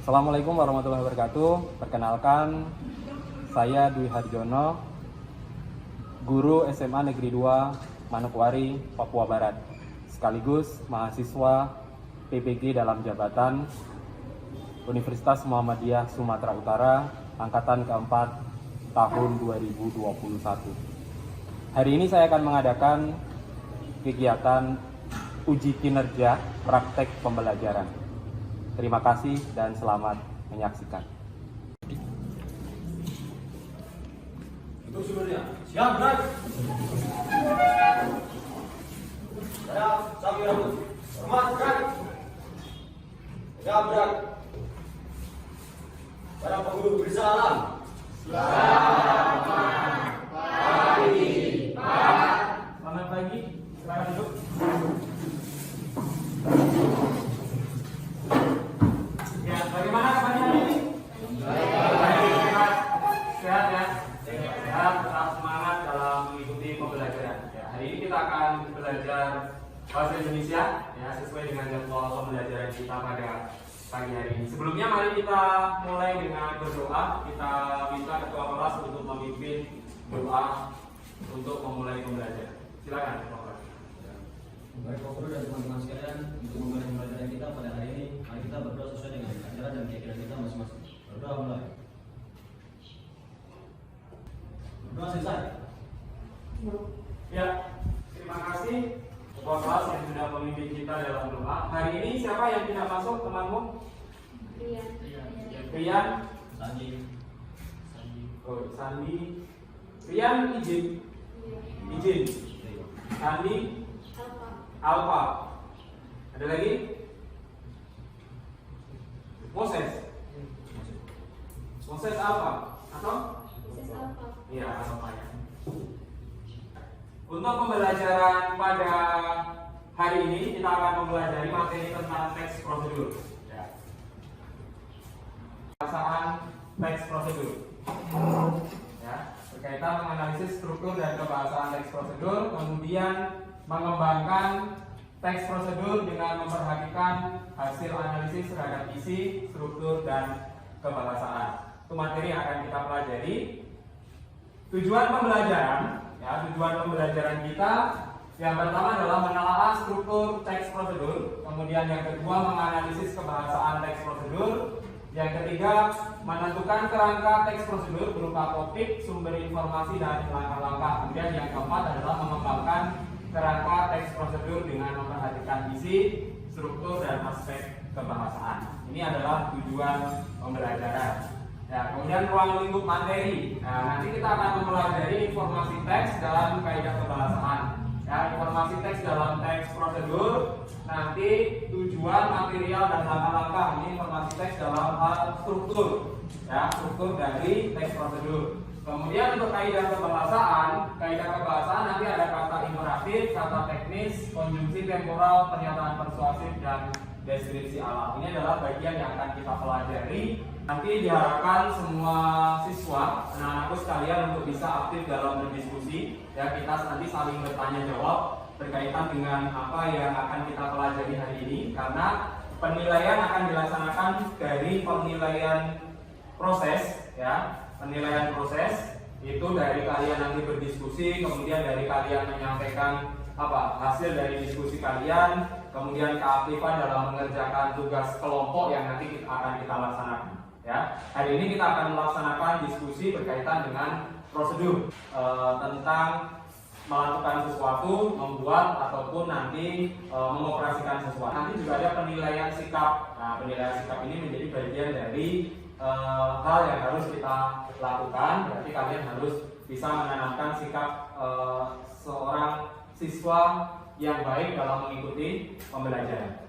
Assalamualaikum warahmatullahi wabarakatuh. Perkenalkan, saya Dwi Harjono, guru SMA Negeri 2 Manokwari, Papua Barat, sekaligus mahasiswa PPG dalam jabatan Universitas Muhammadiyah Sumatera Utara, angkatan keempat tahun 2021. Hari ini saya akan mengadakan kegiatan uji kinerja praktek pembelajaran. Terima kasih dan selamat menyaksikan. Untuk sumbernya, siap, gerak. Siap, sapi rambut. Hormat, gerak. Siap, gerak. Para penghulu beri salam. Selamat pagi, Pak. Selamat pagi, silakan duduk. Ya, bagaimana kabarnya hari ini? Baik, sehat ya? Sehat, tetap semangat dalam mengikuti pembelajaran. Ya, hari ini kita akan belajar bahasa Indonesia ya, sesuai dengan jadwal pembelajaran kita pada pagi hari ini. Sebelumnya mari kita mulai dengan berdoa. Kita minta ketua kelas untuk memimpin doa untuk memulai pembelajaran. Silakan, Pak. Baik Bapak Guru dan teman-teman sekalian, untuk memulai pembelajaran kita pada hari ini, mari kita berdoa sesuai dengan ajaran dan keyakinan kita masing-masing. Berdoa mulai. Berdoa selesai. Ya, terima kasih ketua kelas yang sudah memimpin kita dalam doa. Hari ini siapa yang tidak masuk, temanmu? Rian. Sandi. Oh, Sandi. Rian izin. Izin. Sandi. Alfa. Ada lagi? Moses. Moses Alfa atau? Iya, Alfa ya. Untuk pembelajaran pada hari ini kita akan mempelajari materi tentang teks prosedur. Ya. Bahasaan teks prosedur. Ya, berkaitan menganalisis struktur dan kebahasaan teks prosedur, kemudian mengembangkan teks prosedur dengan memperhatikan hasil analisis terhadap isi, struktur, dan kebahasaan. Itu materi yang akan kita pelajari. Tujuan pembelajaran kita yang pertama adalah menelaah struktur teks prosedur, kemudian yang kedua menganalisis kebahasaan teks prosedur, yang ketiga menentukan kerangka teks prosedur berupa topik, sumber informasi, dan langkah-langkah. Kemudian yang keempat adalah mengembangkan kerangka teks prosedur dengan memperhatikan isi, struktur, dan aspek kebahasaan. Ini adalah tujuan pembelajaran. Ya, kemudian ruang lingkup materi. Nah, nanti kita akan mempelajari informasi teks dalam kaidah kebahasaan. Ya, informasi teks dalam teks prosedur. Nanti tujuan, material, dan langkah-langkah. Ini informasi teks dalam hal struktur. Ya, struktur dari teks prosedur. Kemudian untuk kaidah kebahasaan nanti ada kata imperatif, kata teknis, konjungsi temporal, pernyataan persuasif, dan deskripsi alat. Ini adalah bagian yang akan kita pelajari. Nanti diharapkan semua siswa, anak-anakku sekalian untuk bisa aktif dalam berdiskusi. Ya, kita nanti saling bertanya jawab berkaitan dengan apa yang akan kita pelajari hari ini. Karena penilaian akan dilaksanakan dari penilaian proses, ya, penilaian proses itu dari kalian nanti berdiskusi, kemudian dari kalian menyampaikan hasil dari diskusi kalian, kemudian keaktifan dalam mengerjakan tugas kelompok yang nanti akan kita laksanakan. Ya, hari ini kita akan melaksanakan diskusi berkaitan dengan prosedur tentang melakukan sesuatu, membuat ataupun nanti mengoperasikan sesuatu. Nanti juga ada penilaian sikap. Nah, penilaian sikap ini menjadi bagian dari hal yang harus kita lakukan. Berarti kalian harus bisa menanamkan sikap seorang siswa yang baik dalam mengikuti pembelajaran.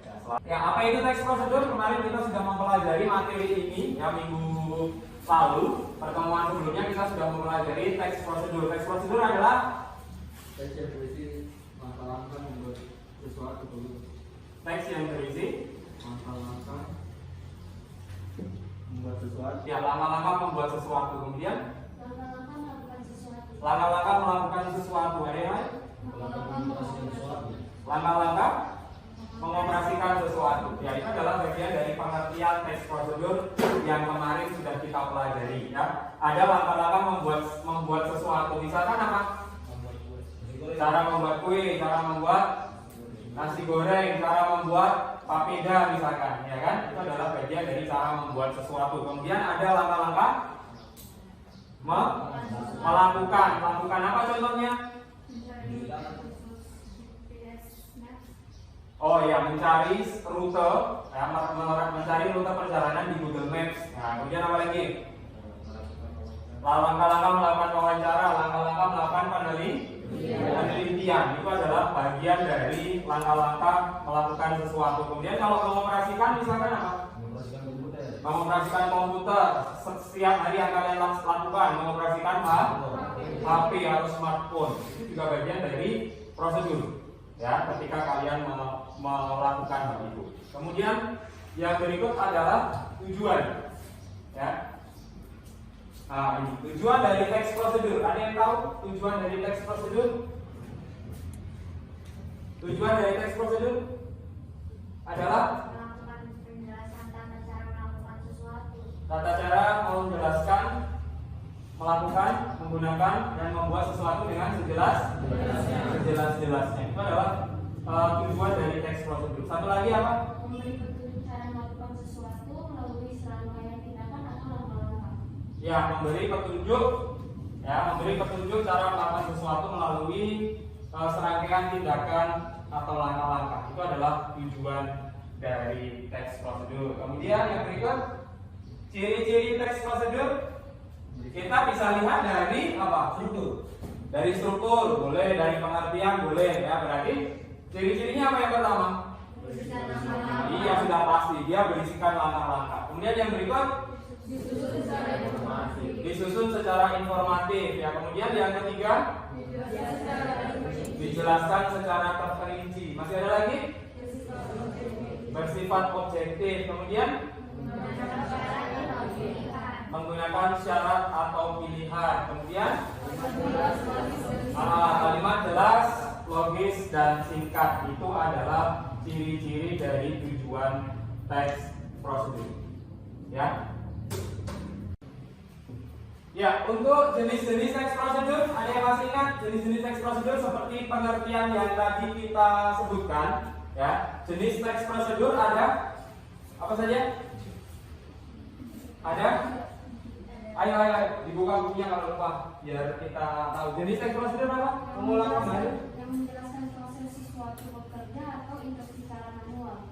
Ya, apa itu teks prosedur? Kemarin kita sudah mempelajari materi ini ya, minggu lalu. Pertemuan sebelumnya kita sudah mempelajari teks prosedur. Teks prosedur adalah teks yang berisi langkah-langkah membuat sesuatu dulu. Teks yang berisi Langkah-langkah membuat sesuatu. ya, langkah-langkah membuat sesuatu. Kemudian Langkah-langkah melakukan sesuatu. langkah-langkah melakukan sesuatu. Ada yang lain? Langkah-langkah mengoperasikan sesuatu. Ya, itu adalah bagian dari pengertian teks prosedur yang kemarin sudah kita pelajari. Ya, ada langkah-langkah membuat sesuatu. Misalkan apa? Cara membuat kue, cara membuat nasi goreng, cara membuat papeda misalkan, ya kan? Itu adalah bagian dari cara membuat sesuatu. Kemudian ada langkah-langkah melakukan. Melakukan apa contohnya? Oh ya, mencari rute, ya, mencari rute perjalanan di Google Maps. Nah, kemudian apa lagi? Langkah-langkah melakukan wawancara, langkah-langkah melakukan penelitian. Itu adalah bagian dari langkah-langkah melakukan sesuatu. Kemudian kalau mengoperasikan misalkan apa? Mengoperasikan komputer. Setiap hari yang kalian lakukan mengoperasikan HP atau smartphone. Itu juga bagian dari prosedur. Ya, ketika kalian melakukan hal itu. Kemudian yang berikut adalah tujuan. Ya. Nah, ini tujuan dari teks prosedur. Ada yang tahu tujuan dari teks prosedur? Tujuan dari teks prosedur adalah Melakukan penjelasan tata cara melakukan sesuatu. tata cara menjelaskan, melakukan, menggunakan, dan membuat sesuatu dengan sejelas-jelasnya. Itu adalah tujuan dari teks prosedur. Satu lagi apa? Memberi petunjuk cara melakukan sesuatu melalui serangkaian tindakan atau langkah-langkah. Ya, memberi petunjuk cara melakukan sesuatu melalui serangkaian tindakan atau langkah-langkah. Itu adalah tujuan dari teks prosedur. Kemudian yang berikut, ciri-ciri teks prosedur kita bisa lihat dari apa? Struktur. Dari struktur, boleh, dari pengertian, boleh, ya. Berarti ciri-cirinya apa yang pertama? Berisikan langkah-langkah. Iya, sudah pasti, dia berisikan langkah-langkah. Kemudian yang berikut, disusun secara informatif. Ya, kemudian yang ketiga, dijelaskan secara terperinci. Masih ada lagi? Bersifat objektif. Kemudian menggunakan syarat atau pilihan. Kemudian kalimat jelas, logis, dan singkat. Itu adalah ciri-ciri dari tujuan teks prosedur. Ya. Ya, untuk jenis-jenis teks prosedur, ada yang masih ingat jenis-jenis teks prosedur seperti pengertian yang tadi kita sebutkan. Ya, jenis teks prosedur ada apa saja? Ada? Ayo, dibuka bukunya kalau lupa, biar kita tahu. Jenis teks prosedur apa? Mengulang kembali. Yang menjelaskan proses sesuatu bekerja atau interaksi secara manual.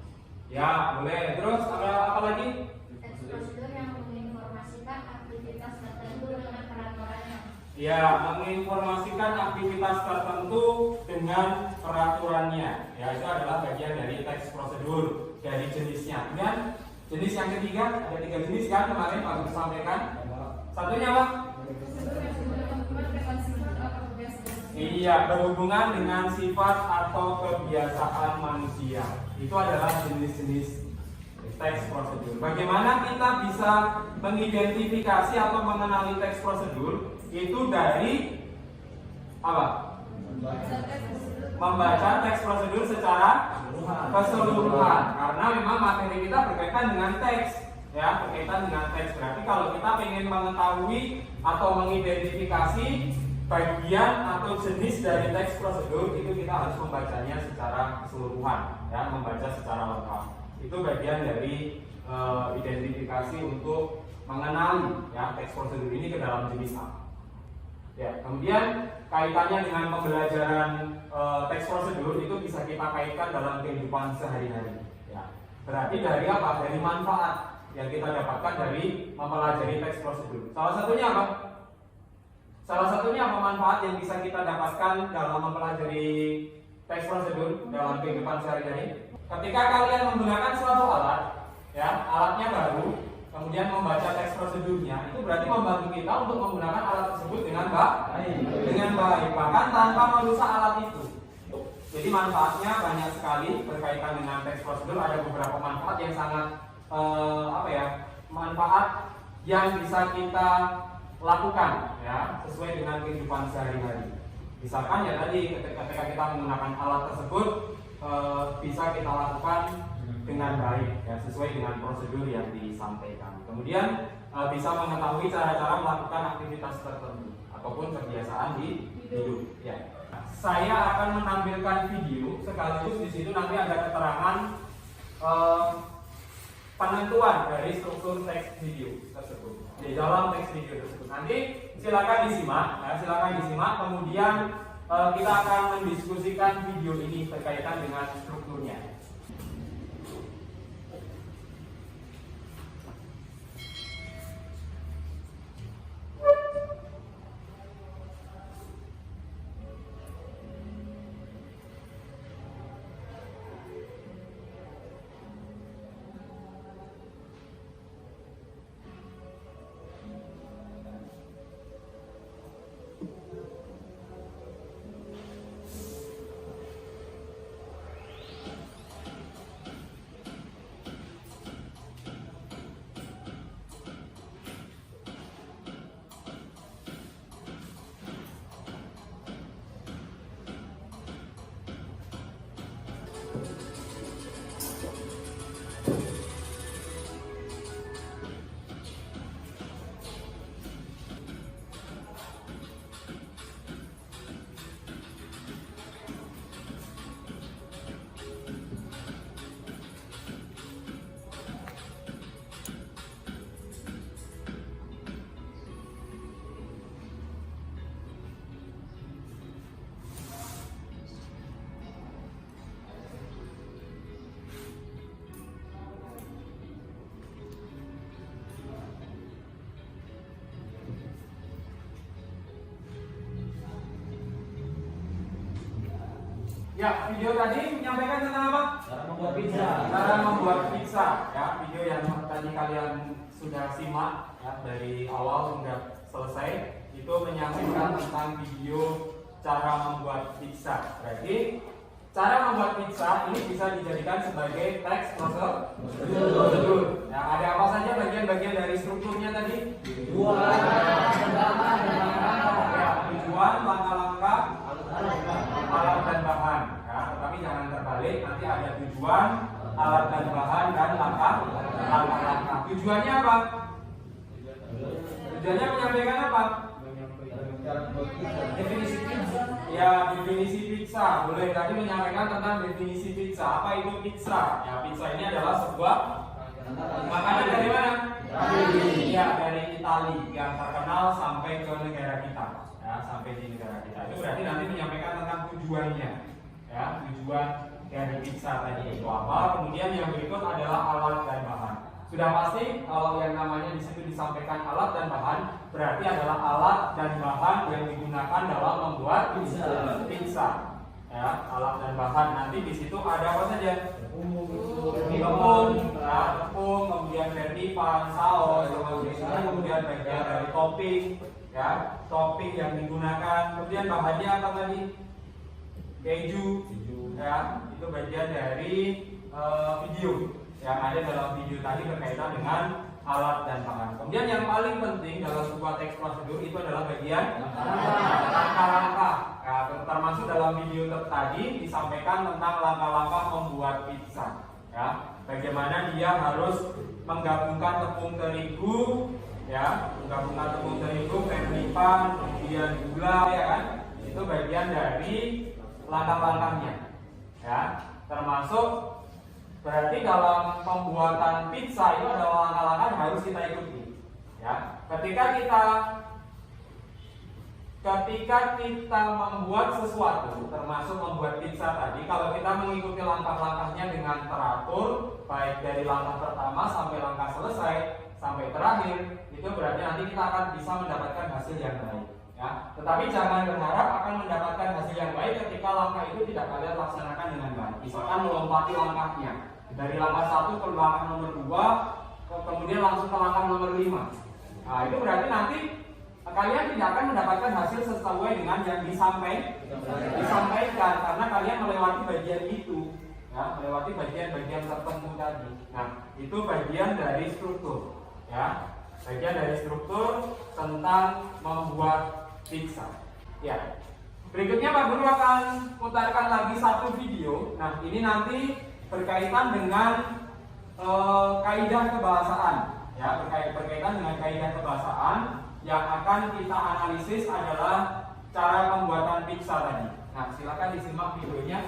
Ya, boleh. Terus apa lagi? Teks prosedur yang menginformasikan aktivitas tertentu dengan peraturannya. Ya, menginformasikan aktivitas tertentu dengan peraturannya. Ya, itu adalah bagian dari teks prosedur dari jenisnya. Dan jenis yang ketiga, ada 3 jenis kan kemarin Pak Guru sampaikan. Satunya apa? Iya, berhubungan dengan sifat atau kebiasaan manusia. Itu adalah jenis-jenis teks prosedur. Bagaimana kita bisa mengidentifikasi atau mengenali teks prosedur? Itu dari apa? Membaca teks prosedur secara keseluruhan. Karena memang materi kita berkaitan dengan teks, ya, berkaitan dengan teks. Berarti kalau kita ingin mengetahui atau mengidentifikasi bagian atau jenis dari teks prosedur, itu kita harus membacanya secara keseluruhan, ya, membaca secara lengkap. Itu bagian dari identifikasi untuk mengenali, ya, teks prosedur ini ke dalam jenis apa. Ya, kemudian kaitannya dengan pembelajaran teks prosedur itu bisa kita kaitkan dalam kehidupan sehari-hari. Ya, berarti dari apa? Dari manfaat yang kita dapatkan dari mempelajari teks prosedur. Salah satunya apa? Salah satunya apa manfaat yang bisa kita dapatkan dalam mempelajari teks prosedur dalam kehidupan sehari-hari? Ketika kalian menggunakan suatu alat, ya, alatnya baru, kemudian membaca teks prosedurnya, itu berarti membantu kita untuk menggunakan alat tersebut dengan baik, bahkan tanpa merusak alat itu. Jadi manfaatnya banyak sekali berkaitan dengan teks prosedur. Ada beberapa manfaat yang sangat manfaat yang bisa kita lakukan, ya, sesuai dengan kehidupan sehari-hari. Misalkan ya tadi ketika kita menggunakan alat tersebut bisa kita lakukan dengan baik, ya, sesuai dengan prosedur yang disampaikan. Kemudian bisa mengetahui cara-cara melakukan aktivitas tertentu ataupun kebiasaan di hidup. Ya. Saya akan menampilkan video sekaligus di situ nanti ada keterangan penentuan dari struktur teks video tersebut di dalam teks video tersebut. Nanti silakan disimak, ya, silakan disimak. Kemudian kita akan mendiskusikan video ini berkaitan dengan strukturnya. Ya, video tadi menyampaikan tentang apa? Cara membuat pizza. Cara membuat pizza, ya. Video yang tadi kalian sudah simak, ya, dari awal hingga selesai itu menyampaikan tentang video cara membuat pizza. Berarti cara membuat pizza ini bisa dijadikan sebagai teks prosedur. Ya, ada apa saja bagian-bagian dari strukturnya tadi? Tujuan, Ya, tujuan, langkah-langkah, alat dan bahan, ya, tetapi jangan terbalik, nanti ada tujuan, alat dan bahan, dan langkah-langkah. Tujuannya apa? Tujuannya menyampaikan apa? Definisi pizza. Ya, definisi pizza. Boleh tadi menyampaikan tentang definisi pizza. Apa itu pizza? Ya, pizza ini adalah sebuah makanan dari mana? Ya, dari Italia yang terkenal sampai ke negara kita. Ya, sampai di negara kita. Itu berarti nanti menyampaikan tentang tujuannya. Ya, tujuan dari pizza tadi itu apa? Kemudian yang berikut adalah alat dan bahan. Sudah pasti kalau yang namanya di situ disampaikan alat dan bahan, berarti adalah alat dan bahan yang digunakan dalam membuat pizza. Ya, alat dan bahan nanti di situ ada apa saja? Tepung, kemudian vermipan, saus, kemudian bagian dari topping, ya, topping yang digunakan. Kemudian bahannya apa tadi? Keju, ya, itu bagian dari video yang ada dalam video tadi berkaitan dengan alat dan bahan. Kemudian yang paling penting dalam sebuah teks prosedur itu adalah bagian langkah-langkah. Ya, termasuk dalam dalam video tadi disampaikan tentang langkah-langkah membuat pizza. Ya, bagaimana dia harus menggabungkan tepung terigu, ya, menggabungkan tepung terigu, pemilipan, kemudian gula, ya kan? Itu bagian dari langkah-langkahnya, ya. Termasuk berarti dalam pembuatan pizza itu ada langkah-langkah yang harus kita ikuti, ya. Ketika kita membuat sesuatu, termasuk membuat pizza tadi, kalau kita mengikuti langkah-langkahnya dengan teratur, baik dari langkah pertama sampai langkah selesai, sampai terakhir, itu berarti nanti kita akan bisa mendapatkan hasil yang baik. Ya. Tetapi jangan berharap akan mendapatkan hasil yang baik ketika langkah itu tidak kalian laksanakan dengan baik. Misalkan melompati langkahnya, dari langkah 1 ke langkah nomor 2, kemudian langsung ke langkah nomor 5. Nah, itu berarti nanti kalian tidak akan mendapatkan hasil sesuai dengan yang disampaikan karena kalian melewati bagian itu, ya, melewati bagian-bagian tertentu tadi. Nah, itu bagian dari struktur, ya, bagian dari struktur tentang membuat pizza. Ya, berikutnya Pak Guru akan putarkan lagi satu video. Nah, ini nanti berkaitan dengan kaidah kebahasaan, ya, berkaitan dengan kaidah kebahasaan. Yang akan kita analisis adalah cara pembuatan pizza tadi. Nah, silakan disimak videonya.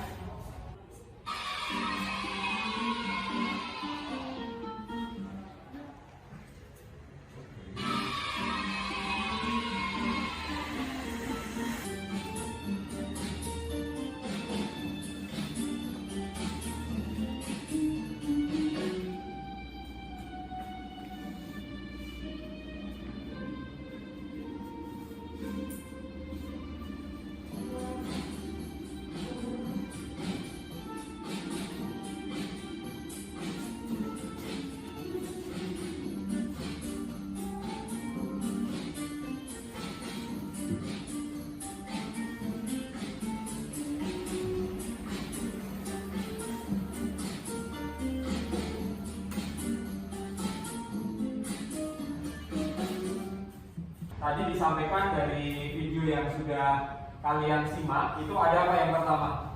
Tadi disampaikan dari video yang sudah kalian simak, itu ada apa yang pertama?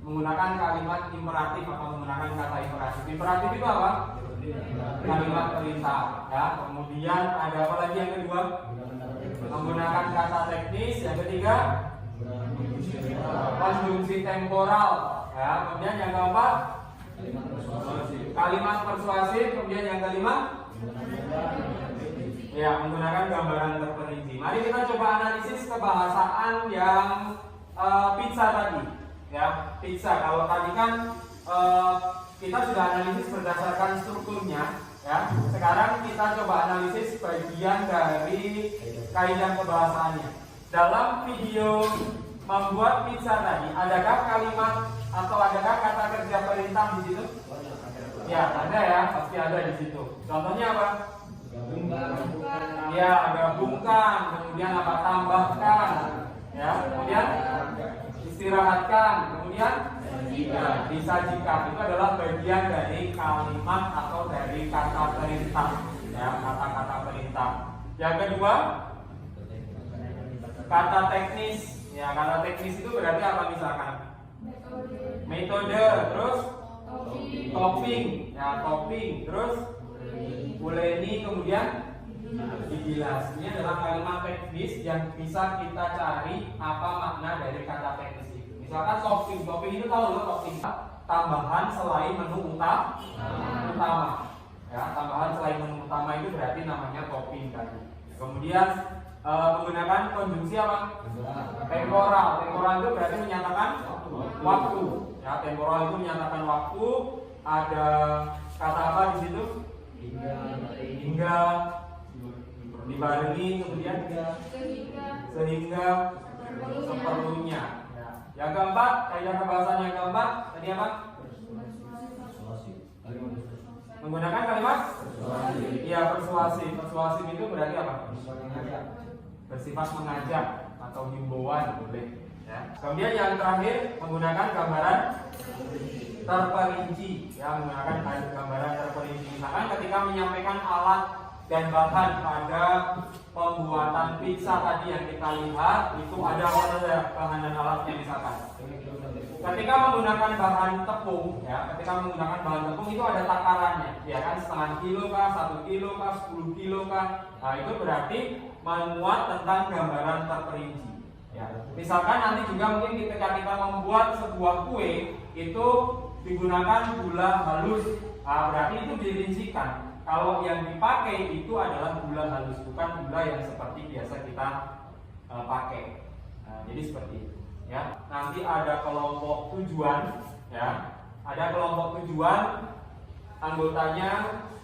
Menggunakan kalimat imperatif atau menggunakan kata imperatif. Imperatif itu apa? Kalimat perintah, ya. Kemudian ada apa lagi yang kedua? Menggunakan kata teknis. Yang ketiga, konjungsi temporal, ya. Kemudian yang keempat, kalimat persuasif. Kemudian yang kelima, ya, menggunakan gambaran terperinci. Mari kita coba analisis kebahasaan yang pizza tadi. Ya, pizza. Kalau tadi kan kita sudah analisis berdasarkan strukturnya, ya. Sekarang kita coba analisis bagian dari kaidah kebahasaannya. Dalam video membuat pizza tadi, adakah kalimat atau adakah kata kerja perintah di situ? Ya, ada ya, pasti ada di situ. Contohnya apa? Ya, gabungkan, kemudian apa? Tambahkan, ya, kemudian istirahatkan, kemudian disajikan. Itu adalah bagian dari kalimat atau dari kata perintah, ya, kata-kata perintah. Yang kedua, kata teknis. Ya, kata teknis itu berarti apa misalkan? Metode, terus topping, ya, topping, terus buleni, kemudian dibilas. Ini adalah kalimat teknis yang bisa kita cari apa makna dari kata teknis itu. Misalkan topping, topping itu tahu loh, topping tambahan selain menu utama. Ya, tambahan selain menu utama itu berarti namanya topping tadi. Kemudian menggunakan konjungsi apa? Temporal. Temporal itu berarti menyatakan waktu. Ya, temporal itu menyatakan waktu. Ada kata apa di situ? Hingga, dibarengi, kemudian sehingga, seperlunya. Ya. Yang keempat, kaidah kebahasaan yang keempat tadi apa? Menggunakan kalimat iya, persuasif. Persuasif itu berarti apa? Bersifat mengajak atau himbauan, boleh. Ya. Kemudian yang terakhir, menggunakan gambaran terperinci, ya, menggunakan gambaran terperinci. Misalkan ketika menyampaikan alat dan bahan pada pembuatan pizza tadi yang kita lihat itu ada bahan dan alatnya misalkan. Ketika menggunakan bahan tepung, ya, ketika menggunakan bahan tepung itu ada takarannya, ya kan, setengah kilo kah, 1 kilo kah, 10 kilo kah. Nah, itu berarti memuat tentang gambaran terperinci. Ya, misalkan nanti juga mungkin ketika kita membuat sebuah kue itu digunakan gula halus, nah, berarti itu dirincikan. Kalau yang dipakai itu adalah gula halus, bukan gula yang seperti biasa kita pakai. Nah, jadi seperti itu. Ya, nanti ada kelompok tujuan, ya, ada kelompok tujuan, anggotanya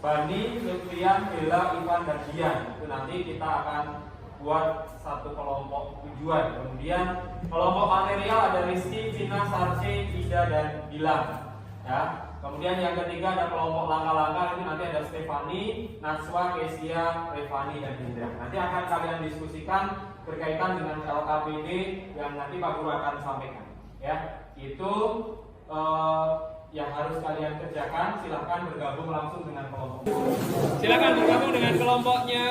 Bani, Lutfian, Bella, Ivan, dan Dian. Itu nanti kita akan buat satu kelompok tujuan. Kemudian kelompok material ada Rizky, Cina, Sarce, Ida, dan Bilang. Ya. Kemudian yang ketiga ada kelompok langkah-langkah, itu nanti ada Stefani, Natswa, Kesia, Revani, dan Indra. Nanti akan kalian diskusikan berkaitan dengan LKPD yang nanti Pak Guru akan sampaikan. Ya, itu yang harus kalian kerjakan. Silahkan bergabung langsung dengan kelompok. Silahkan bergabung dengan kelompoknya.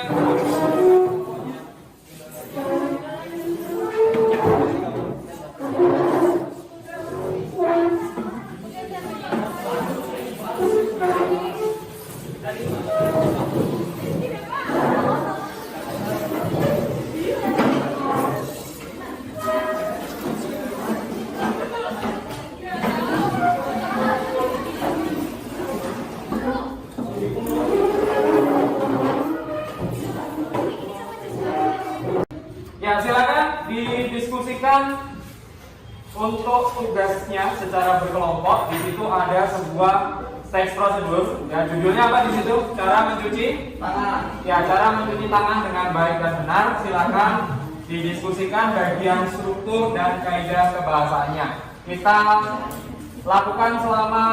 Ya, silakan didiskusikan untuk tugasnya secara berkelompok. Di situ ada sebuah teks prosedur. Ya, judulnya apa di situ? Cara mencuci tangan. Ya, cara mencuci tangan dengan baik dan benar. Silakan didiskusikan bagian struktur dan kaidah kebahasaannya. Kita lakukan selama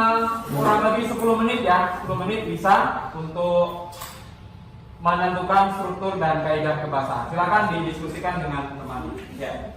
kurang lebih 10 menit ya. 10 menit bisa untuk menentukan struktur dan kaidah kebahasaan. Silakan didiskusikan dengan teman. Ya.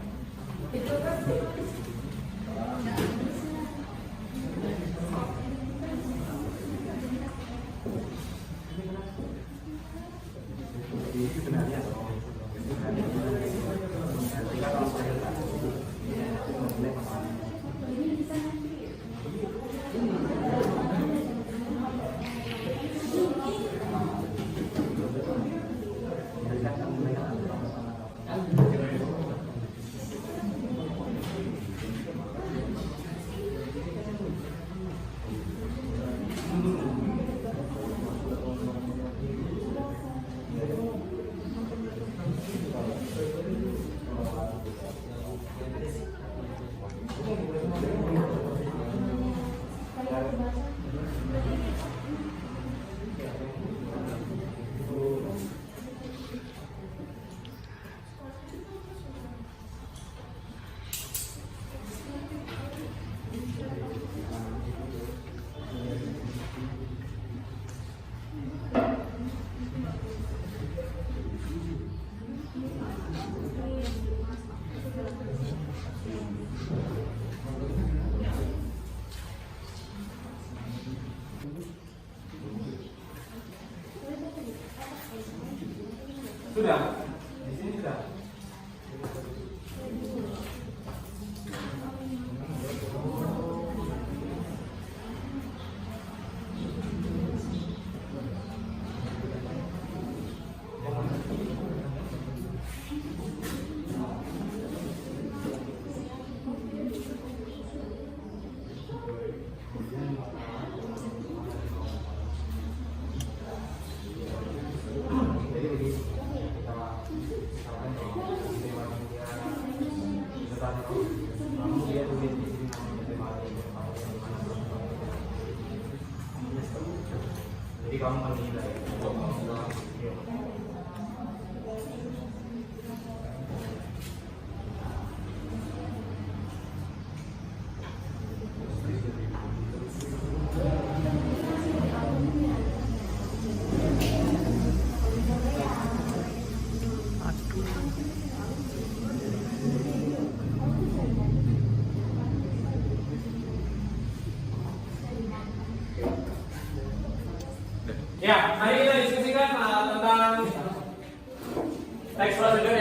Sudah, di sini sudah. Jadi kamu menghindari. Ya, mari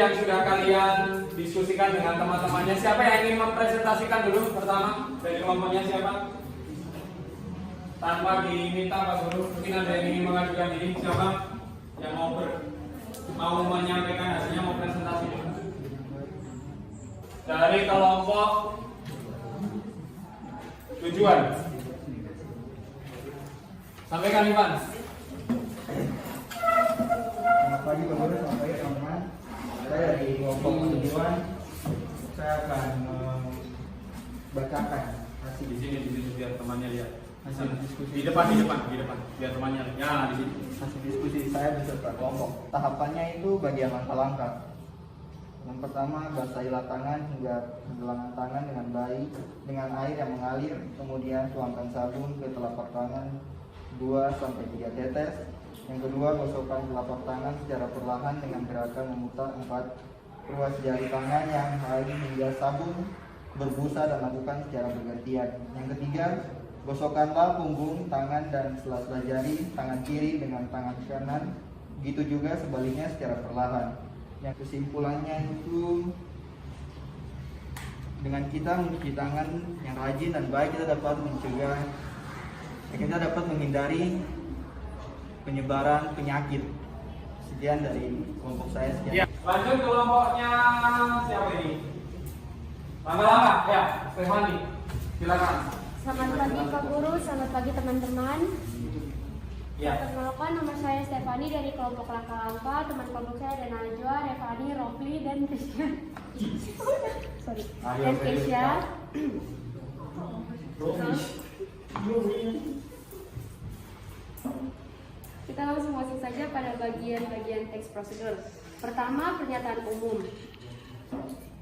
yang sudah kalian diskusikan dengan teman-temannya, siapa yang ingin mempresentasikan dulu pertama dari kelompoknya siapa? Tanpa diminta Pak Guru, mungkin ada yang ingin mengajukan diri, siapa yang mau menyampaikan hasilnya, mau presentasi dulu? Dari kelompok tujuan. Sampaikan Ivan. Selamat pagi Pak Guru, selamat pagi teman-teman. Saya dari kelompok tujuan. Saya akan membacakan hasil Di sini biar temannya lihat. hasil diskusi Di depan, biar temannya lihat. Ya, di sini. hasil diskusi saya beserta kelompok. Tahapannya itu bagian langkah-langkah. Yang pertama, basahilah tangan hingga pergelangan tangan dengan baik dengan air yang mengalir. Kemudian tuangkan sabun ke telapak tangan 2-3 tetes. Yang kedua, gosokkan telapak tangan secara perlahan dengan gerakan memutar 4 ruas jari tangan yang air hingga sabun berbusa dan lakukan secara bergantian. Yang ketiga, gosokkanlah punggung tangan dan sela-sela jari tangan kiri dengan tangan kanan. Begitu juga sebaliknya secara perlahan. Yang kesimpulannya itu, dengan kita mencuci tangan yang rajin dan baik, kita dapat menghindari penyebaran penyakit. Sekian dari kelompok saya. Ya. Lanjut kelompoknya siapa ini? Langkah-langkah, ya, Stefani. Silakan. Selamat pagi Pak Guru, selamat pagi teman-teman. Ya. Perkenalkan, nama saya Stefani dari kelompok langkah-langkah. Teman kelompok saya ada Najwa, Revani, Rofli, dan Krisya. Dan Keisha. Kita langsung masuk saja pada bagian-bagian teks prosedur. Pertama, pernyataan umum.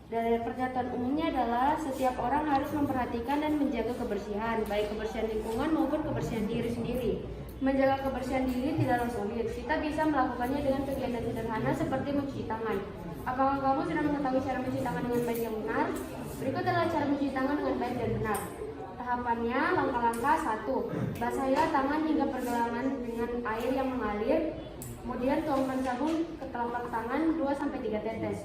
Dari pernyataan umumnya adalah setiap orang harus memperhatikan dan menjaga kebersihan, baik kebersihan lingkungan maupun kebersihan diri sendiri. Menjaga kebersihan diri tidaklah sulit. Kita bisa melakukannya dengan kegiatan sederhana seperti mencuci tangan. Apakah kamu sudah mengetahui cara mencuci tangan dengan baik yang benar? Berikut adalah cara mencuci tangan dengan baik dan benar. Tahapannya, langkah-langkah 1. Basahilah tangan hingga pergelangan dengan air yang mengalir. Kemudian tuangkan sabun ke telapak tangan 2-3 tetes.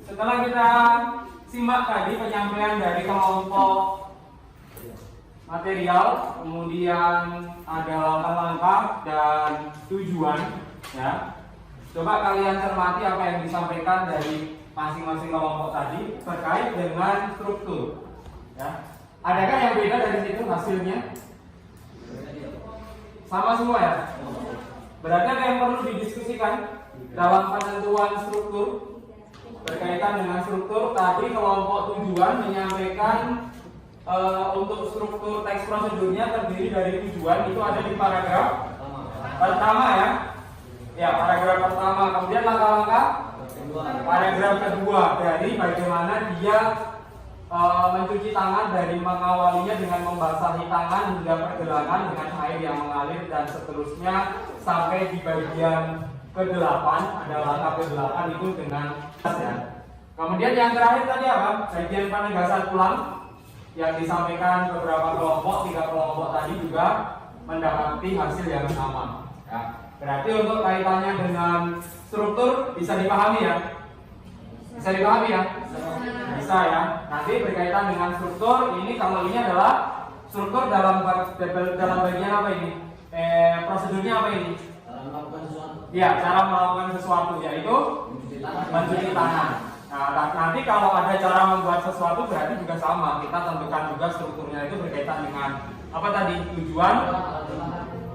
Setelah kita simak tadi penyampaian dari kelompok material, kemudian ada langkah-langkah dan tujuan, ya. Coba kalian cermati apa yang disampaikan dari masing-masing kelompok tadi terkait dengan struktur, ya. Adakah yang beda dari situ hasilnya? Sama semua ya? Berarti ada yang perlu didiskusikan dalam penentuan struktur? Berkaitan dengan struktur, tadi kelompok tujuan menyampaikan untuk struktur teks prosedurnya terdiri dari tujuan, itu ada di paragraf pertama ya. Ya, paragraf pertama. Kemudian langkah-langkah paragraf kedua, dari bagaimana dia mencuci tangan, dari mengawalinya dengan membasahi tangan hingga pergelangan dengan air yang mengalir dan seterusnya sampai di bagian ke-8, ada langkah ke-8 itu dengan ya. Kemudian yang terakhir tadi apa? Bagian penegasan ulang yang disampaikan beberapa kelompok, 3 kelompok tadi juga mendapati hasil yang sama. Ya. Berarti untuk kaitannya dengan struktur bisa dipahami ya? Bisa dipahami ya? Bisa ya. Nanti berkaitan dengan struktur, ini kalau ini adalah struktur dalam bagian apa ini? Prosedurnya apa ini? Ya, cara melakukan sesuatu, yaitu mencuci tangan. Nah, nanti kalau ada cara membuat sesuatu berarti juga sama. Kita tentukan juga strukturnya itu berkaitan dengan apa tadi? Tujuan,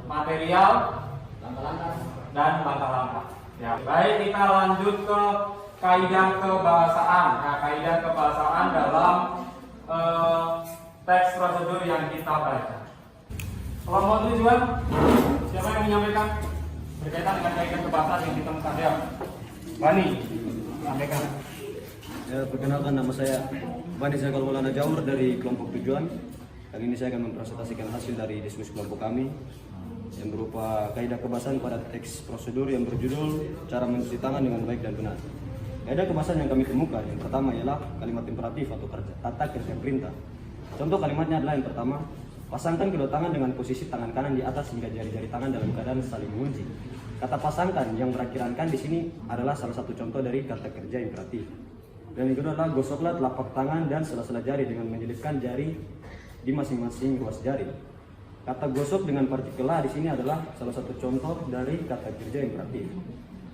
material, dan langkah-langkah. Ya, baik, kita lanjut ke kaidah kebahasaan. Nah, kaidah kebahasaan dalam teks prosedur yang kita baca. Kelompok tujuan, siapa yang menyampaikan berkaitan dengan kaidah kebahasaan yang ditemukan ya? Bani, sampaikan. Ya, perkenalkan, nama saya Bani Zakal Maulana Jaur dari kelompok tujuan. Kali ini saya akan mempresentasikan hasil dari diskusi kelompok kami yang berupa kaidah kebahasaan pada teks prosedur yang berjudul cara mencuci tangan dengan baik dan benar. Kaidah kebahasaan yang kami temukan yang pertama ialah kalimat imperatif atau kata kerja perintah. Contoh kalimatnya adalah yang pertama, Pasangkan kedua tangan dengan posisi tangan kanan di atas hingga jari-jari tangan dalam keadaan saling mengunci. Kata pasangkan yang berakhirankan di sini adalah salah satu contoh dari kata kerja imperatif. Dan yang kedua adalah gosoklah telapak tangan dan sela-sela jari dengan menyelipkan jari di masing-masing ruas jari. Kata gosok dengan partikel "la" di sini adalah salah satu contoh dari kata kerja imperatif.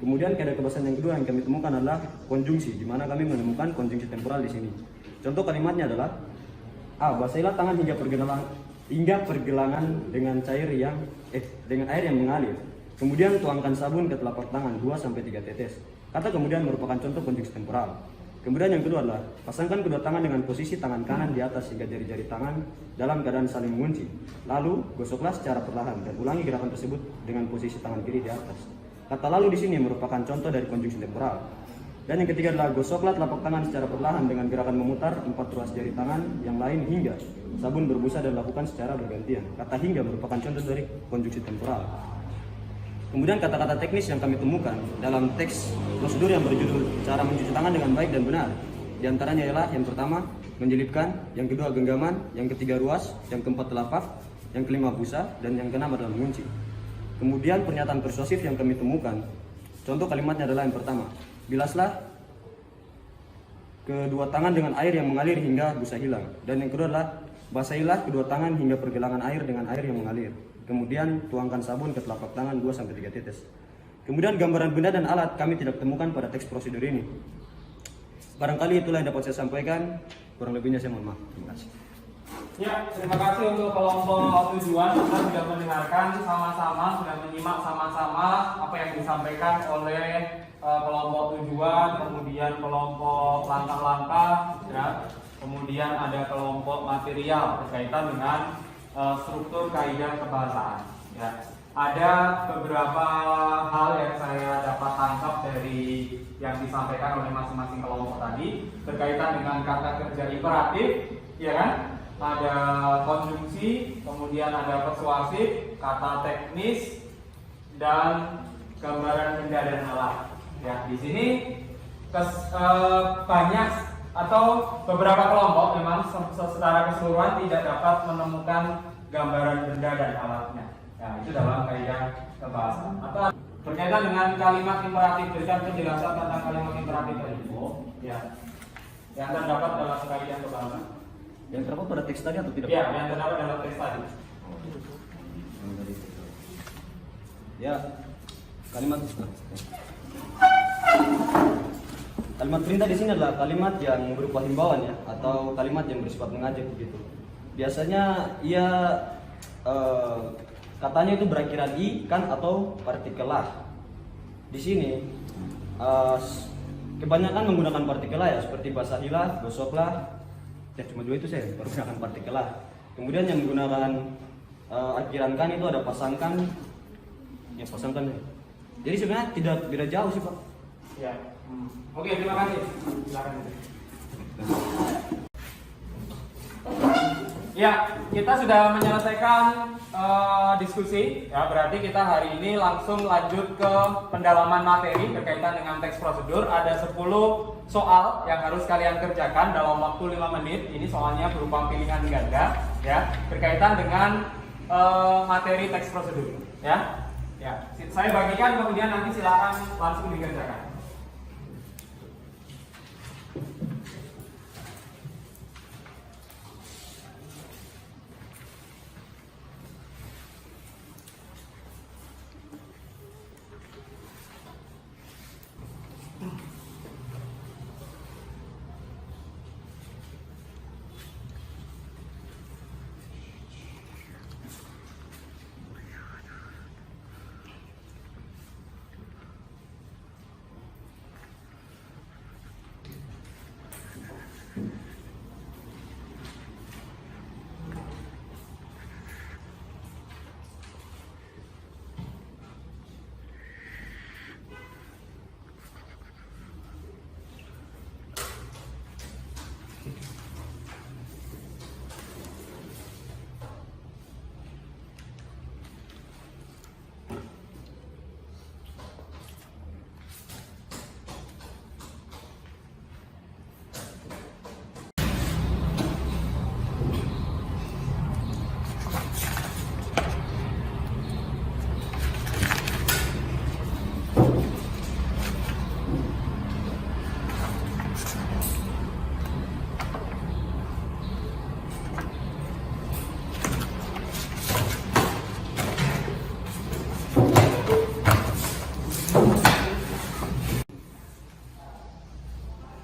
Kemudian kaidah kebahasan yang kedua yang kami temukan adalah konjungsi, di mana kami menemukan konjungsi temporal di sini. Contoh kalimatnya adalah A. Basahilah tangan hingga pergelangan dengan dengan air yang mengalir. Kemudian tuangkan sabun ke telapak tangan 2-3 tetes. Kata kemudian merupakan contoh konjungsi temporal. Kemudian yang kedua adalah pasangkan kedua tangan dengan posisi tangan kanan di atas hingga jari-jari tangan dalam keadaan saling mengunci. Lalu gosoklah secara perlahan dan ulangi gerakan tersebut dengan posisi tangan kiri di atas. Kata lalu di sini merupakan contoh dari konjungsi temporal. Dan yang ketiga adalah gosoklah telapak tangan secara perlahan dengan gerakan memutar 4 ruas jari tangan yang lain hingga sabun berbusa dan lakukan secara bergantian. Kata hingga merupakan contoh dari konjungsi temporal. Kemudian kata-kata teknis yang kami temukan dalam teks prosedur yang berjudul cara mencuci tangan dengan baik dan benar. Di antaranya ialah yang pertama menjelipkan, yang kedua genggaman, yang ketiga ruas, yang keempat telapak, yang kelima busa, dan yang keenam adalah mengunci. Kemudian pernyataan persuasif yang kami temukan. Contoh kalimatnya adalah yang pertama, bilaslah kedua tangan dengan air yang mengalir hingga busa hilang. Dan yang kedua adalah basahilah kedua tangan hingga pergelangan air dengan air yang mengalir. Kemudian tuangkan sabun ke telapak tangan 2-3 tetes. Kemudian gambaran benda dan alat kami tidak temukan pada teks prosedur ini. Barangkali itulah yang dapat saya sampaikan. Kurang lebihnya saya mohon maaf. Terima kasih. Ya, terima kasih untuk kelompok tujuan. Kita sudah mendengarkan sama-sama, sudah menyimak sama-sama apa yang disampaikan oleh kelompok tujuan, kemudian kelompok langkah-langkah, ya. Kemudian ada kelompok material berkaitan dengan struktur kaidah kebahasaan. Ya. Ada beberapa hal yang saya dapat tangkap dari yang disampaikan oleh masing-masing kelompok tadi berkaitan dengan kata kerja imperatif, ya kan? Ada konjungsi, kemudian ada persuasif, kata teknis, dan gambaran benda dan alat. Ya, di sini banyak atau beberapa kelompok memang secara keseluruhan tidak dapat menemukan gambaran benda dan alatnya. Ya, itu dalam kaidah kebahasaan. Atau berkaitan dengan kalimat imperatif, berikan penjelasan tentang kalimat imperatif tadi. Ya, yang terdapat dalam kaidah kebahasaan. Yang terdapat pada teks tadi atau tidak? Ya, yang terdapat dalam teks tadi. Ya, kalimat perintah di sini adalah kalimat yang berupa himbauan ya, atau kalimat yang bersifat mengajak begitu. Biasanya ia katanya itu berakhiran i, kan, atau partikel lah. Di sini kebanyakan menggunakan partikel lah ya, seperti basahilah, gosoklah. Ya cuma dua itu saya menggunakan partikel lah. Kemudian yang menggunakan akhiran kan itu ada pasangkan, ya pasangkan. Jadi sebenarnya tidak beda jauh sih Pak. Ya. Oke, terima kasih. Silakan. Ya, kita sudah menyelesaikan diskusi. Ya, berarti kita hari ini langsung lanjut ke pendalaman materi berkaitan dengan teks prosedur. Ada 10 soal yang harus kalian kerjakan dalam waktu 5 menit. Ini soalnya berupa pilihan ganda, ya, berkaitan dengan materi teks prosedur. Ya, ya. Saya bagikan, kemudian nanti silakan langsung dikerjakan.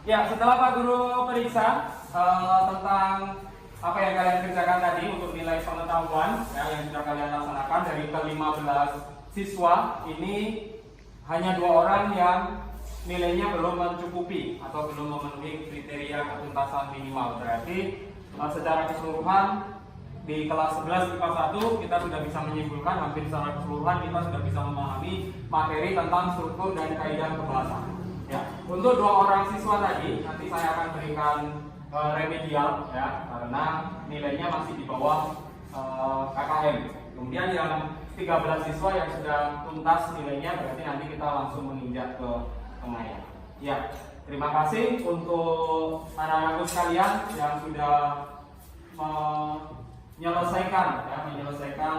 Ya, setelah Pak Guru periksa tentang apa yang kalian kerjakan tadi untuk nilai pengetahuan ya, yang sudah kalian laksanakan dari ke-15 siswa, ini hanya 2 orang yang nilainya belum mencukupi atau belum memenuhi kriteria ketuntasan minimal. Berarti secara keseluruhan di kelas 11 IPA 1 kita sudah bisa menyimpulkan hampir secara keseluruhan kita sudah bisa memahami materi tentang struktur dan kaidah kebahasan. Ya, untuk 2 orang siswa tadi nanti saya akan berikan remedial ya, karena nilainya masih di bawah KKM. Kemudian yang 13 siswa yang sudah tuntas nilainya berarti nanti kita langsung menginjak ke tengahnya. Ya, terima kasih untuk anak-anakku sekalian yang sudah menyelesaikan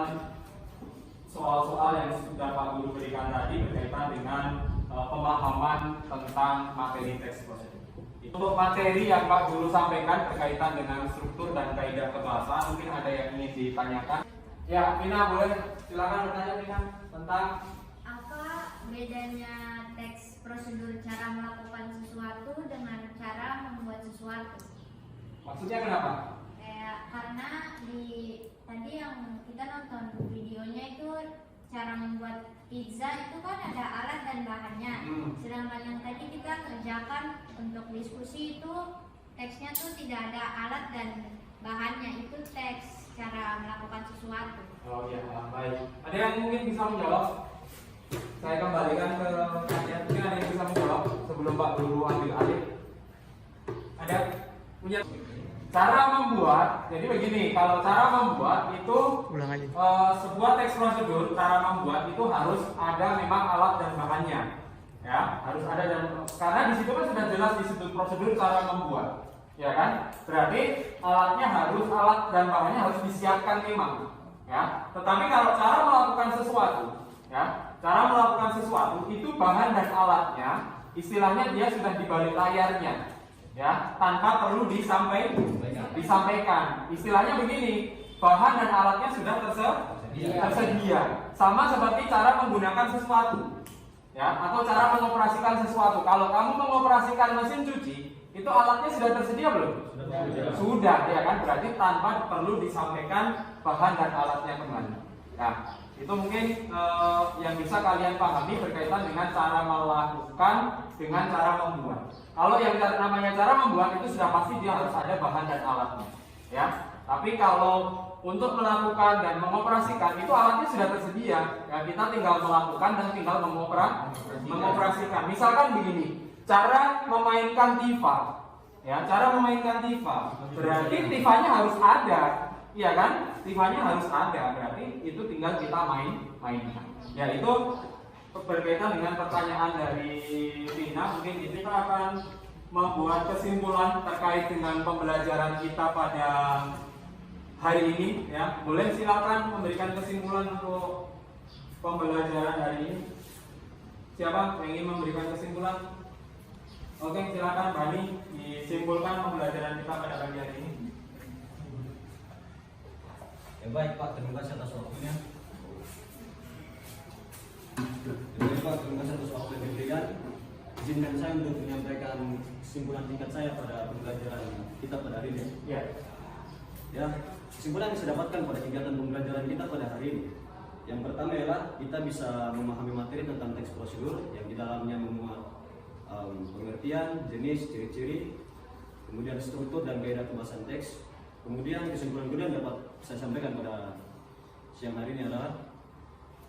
soal-soal yang sudah Pak Guru berikan tadi berkaitan dengan pemahaman tentang materi teks prosedur. Untuk materi yang Pak Guru sampaikan berkaitan dengan struktur dan kaidah kebahasan, mungkin ada yang ingin ditanyakan. Ya, Pina boleh silakan bertanya Pina tentang Apa bedanya teks prosedur cara melakukan sesuatu dengan cara membuat sesuatu? maksudnya kenapa? Karena tadi yang kita nonton videonya itu cara membuat pizza itu kan ada alat dan bahannya. Sedangkan yang tadi kita kerjakan untuk diskusi itu teksnya tuh tidak ada alat dan bahannya, itu teks cara melakukan sesuatu. Oh iya, baik. Ada yang mungkin bisa menjawab? Saya kembalikan ke kalian. Mungkin ada yang bisa menjawab sebelum Pak Guru ambil alih. Ada punya cara membuat? Jadi begini, kalau cara membuat itu sebuah teks prosedur, cara membuat itu harus ada memang alat dan bahannya. Ya, harus ada dan karena di situ kan sudah jelas di situ prosedur cara membuat. Ya kan? Berarti alat dan bahannya harus disiapkan memang. Ya. Tetapi kalau cara melakukan sesuatu, ya, cara melakukan sesuatu itu bahan dan alatnya, istilahnya dia sudah di balik layarnya, ya, tanpa perlu disampaikan. Istilahnya begini, bahan dan alatnya sudah tersedia. Sama seperti cara menggunakan sesuatu, ya, atau cara mengoperasikan sesuatu. Kalau kamu mengoperasikan mesin cuci, itu alatnya sudah tersedia belum? Sudah, ya kan? Berarti tanpa perlu disampaikan bahan dan alatnya kemana. Nah, itu mungkin yang bisa kalian pahami berkaitan dengan cara melakukan dengan cara membuat. Kalau yang namanya cara membuat itu sudah pasti dia harus ada bahan dan alatnya, ya. Tapi kalau untuk melakukan dan mengoperasikan itu alatnya sudah tersedia, ya, kita tinggal melakukan dan tinggal mengoperasikan. Misalkan begini, cara memainkan tifa, ya, cara memainkan tifa, berarti tifanya harus ada, iya kan? Tifanya harus ada, berarti itu tinggal kita mainkan. Ya, itu berkaitan dengan pertanyaan dari Tina. Mungkin kita akan membuat kesimpulan terkait dengan pembelajaran kita pada hari ini, ya. Boleh silakan memberikan kesimpulan untuk pembelajaran hari ini. Siapa yang ingin memberikan kesimpulan? Oke, silakan Bani disimpulkan pembelajaran kita pada pagi hari ini. Ya baik Pak, terima kasih atas waktunya. Baik Pak, terima kasih atas waktu yang diberikan. Izinkan saya untuk menyampaikan kesimpulan singkat saya pada pembelajaran kita pada hari ini. Ya, kesimpulan yang saya dapatkan pada kegiatan pembelajaran kita pada hari ini. Yang pertama adalah kita bisa memahami materi tentang teks prosedur yang di dalamnya memuat pengertian, jenis, ciri-ciri, kemudian struktur dan kaidah kebahasan teks. Kemudian kesimpulan kedua yang dapat saya sampaikan pada siang hari ini adalah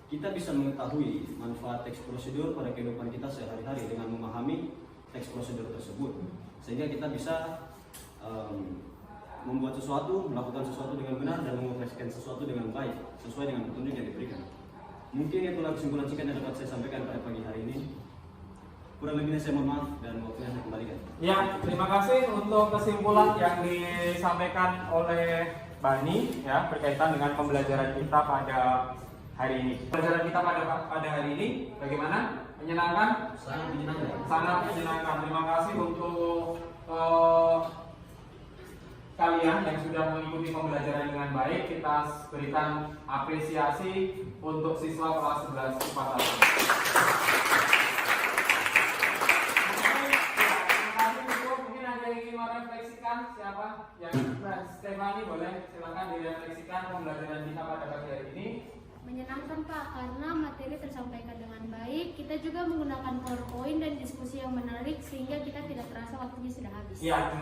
kita bisa mengetahui manfaat teks prosedur pada kehidupan kita sehari-hari dengan memahami teks prosedur tersebut, sehingga kita bisa membuat sesuatu, melakukan sesuatu dengan benar dan mengoperasikan sesuatu dengan baik sesuai dengan petunjuk yang diberikan. Mungkin itulah kesimpulan singkat yang dapat saya sampaikan pada pagi hari ini. Kurang lebihnya saya mohon maaf dan waktunya saya kembalikan. Ya, terima kasih untuk kesimpulan yang disampaikan oleh Bani, ya, berkaitan dengan pembelajaran kita pada hari ini. Pembelajaran kita pada hari ini bagaimana? Menyenangkan? Sangat menyenangkan. Sangat menyenangkan. Terima kasih untuk kalian yang sudah mengikuti pembelajaran dengan baik. Kita berikan apresiasi untuk siswa kelas 11 IPA 1. siapa? Yang Stefani boleh silakan direfleksikan pembelajaran kita pada pagi hari ini. Menyenangkan Pak, karena materi tersampaikan dengan baik. Kita juga menggunakan PowerPoint dan diskusi yang menarik sehingga kita tidak terasa waktunya sudah habis. Ya,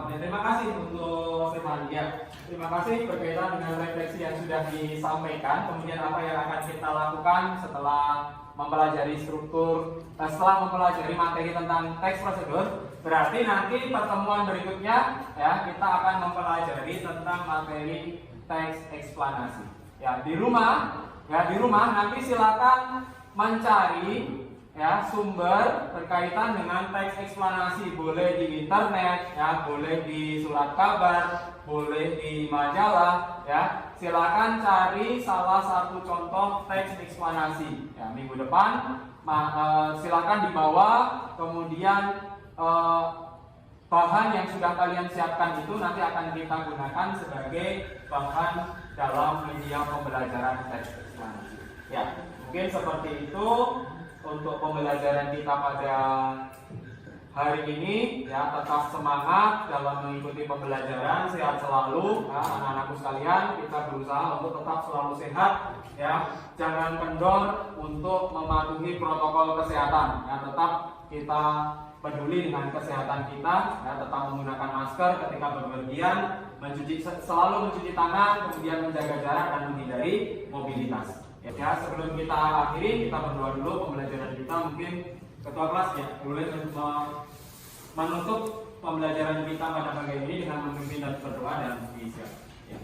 terima kasih untuk Stefani. Ya, terima kasih berkaitan dengan refleksi yang sudah disampaikan. Kemudian apa yang akan kita lakukan setelah mempelajari struktur, setelah mempelajari materi tentang teks prosedur. Berarti nanti pertemuan berikutnya ya kita akan mempelajari tentang materi teks eksplanasi. Ya di rumah nanti silakan mencari ya sumber berkaitan dengan teks eksplanasi, boleh di internet ya, boleh di surat kabar, boleh di majalah ya. Silakan cari salah satu contoh teks eksplanasi ya. Minggu depan silakan dibawa, kemudian bahan yang sudah kalian siapkan itu nanti akan kita gunakan sebagai bahan dalam media pembelajaran teks eksplanasi. Ya, mungkin seperti itu untuk pembelajaran kita pada hari ini. Ya, tetap semangat dalam mengikuti pembelajaran, sehat selalu ya, anak-anakku sekalian. Kita berusaha untuk tetap selalu sehat ya. Jangan kendor untuk mematuhi protokol kesehatan. Ya, tetap kita peduli dengan kesehatan kita ya, tetap menggunakan masker ketika bepergian, selalu mencuci tangan, kemudian menjaga jarak dan menghindari mobilitas. Ya, sebelum kita akhiri, kita berdoa dulu pembelajaran kita. Mungkin ketua kelas ya boleh menutup pembelajaran kita pada pagi ini dengan memimpin dan berdoa dan diisi. Ya.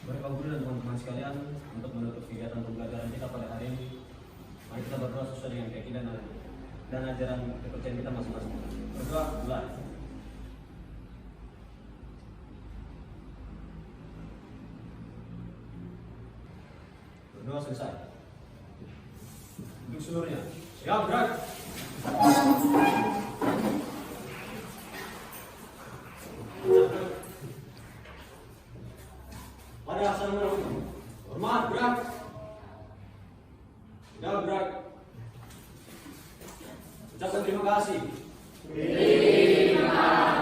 Bapak Guru dan teman-teman sekalian, untuk menutup kegiatan pembelajaran kita pada hari ini, mari kita berdoa sesuai dengan keyakinan dan ajaran kepercayaan kita masing-masing. Berdoa mulai. Berdoa selesai. Duduk seluruhnya. Siap, gerak. Pada assalamualaikum. Hormat, gerak. Tidak gerak. Ucapkan terima kasih. Terima kasih.